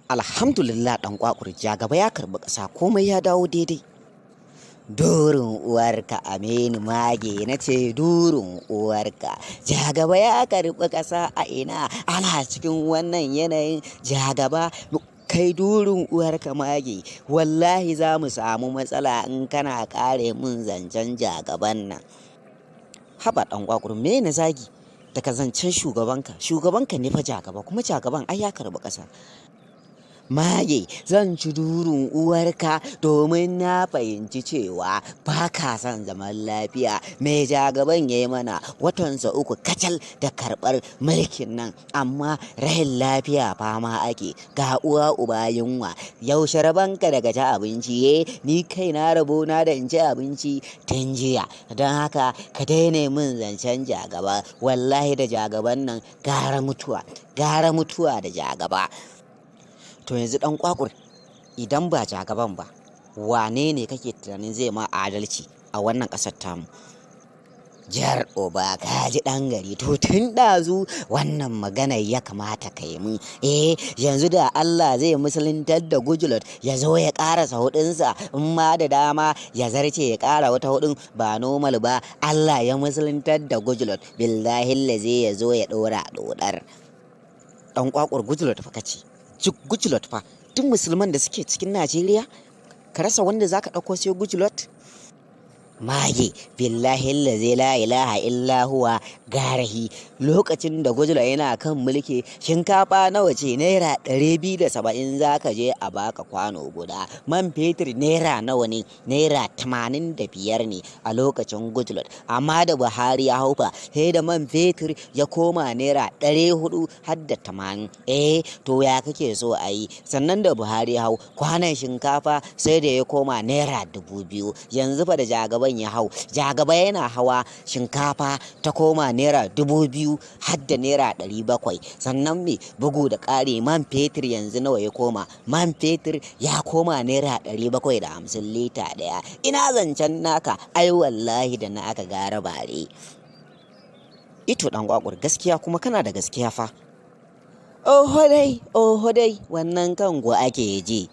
Alhamdulillah ɗan ƙwaƙurja gaba ya karɓi ƙasa komai ya dawo daidai. Durin uwarka Aminu Mage na ce durin uwarka jagaba ya karɓi ƙasa a ina ana cikin wannan yanayin jagaba kai durin uwarka Mage wallahi za mu samu matsala in kana ƙare mun zancen jagaban nan. Haba ɗan ƙwaƙur me na zagi daga zancen shugabanka ne fa jagaba kuma jagaban ai ya karɓi ƙasa. Mage zan ci durin uwarka domin na fahimci cewa ba ka son zaman lafiya mai jagaban ya yi mana watansa 3 kacal da karɓar mulkin nan amma rahin lafiya fama ake ga uwa uba yunwa yaushe rabanka daga ci abinci ni kai na rabo na da in ci abinci tun jiya don haka ka daina min zancen jagaba wallahi da jagaban nan gara mutuwa da jagaba. To yanzu ɗan ƙwaƙur idan ba jagaban ba wane ne kake tunanin zai ma adalci a wannan ƙasar tamu? Jar oba ka ji ɗan gari to tun ɗazu wannan maganar ya kamata ka yi mun yanzu da Allah zai musuluntar da Gujulot ya zo ya ƙarasa hudunsa in ma da dama ya zarce ya ƙara wata hudun ba normal ba Allah ya musuluntar da Gujulot billahi lazi ya zo ya ɗora ɗodar. Ɗan ƙwaƙur Gujulot fa kace Gujulot fa duk musulman da suke cikin Najeriya ka rasa wanda zaka ɗauko sai Gujulot. Mage billahi allazi la ilaha illa huwa garahi lokacin da Gujulot yana kan mulki shinkafa nawa ce naira 270 zaka je a baka kwano guda man fetur naira nawa ne naira 85 ne a lokacin Gujulot amma da Buhari ya haufa sai da man fetur ya koma naira 400 har da 80 to ya kake so a yi sannan da Buhari ya hau kwanan shinkafa sai da ya koma naira 2000 yanzu fa da jagaban ya hau jagaba yana hawa shinkafa ta koma naira 2000 har da naira 700 sannan me bugu da ƙari man fetur yanzu nawa ya koma man fetur ya koma naira 750 lita ɗaya ina zancen naka ai wallahi da na aka gara bare. Ito ɗan ƙwaƙur gaskiya kuma kana da gaskiya fa. Oho dai wannan kango ake ji.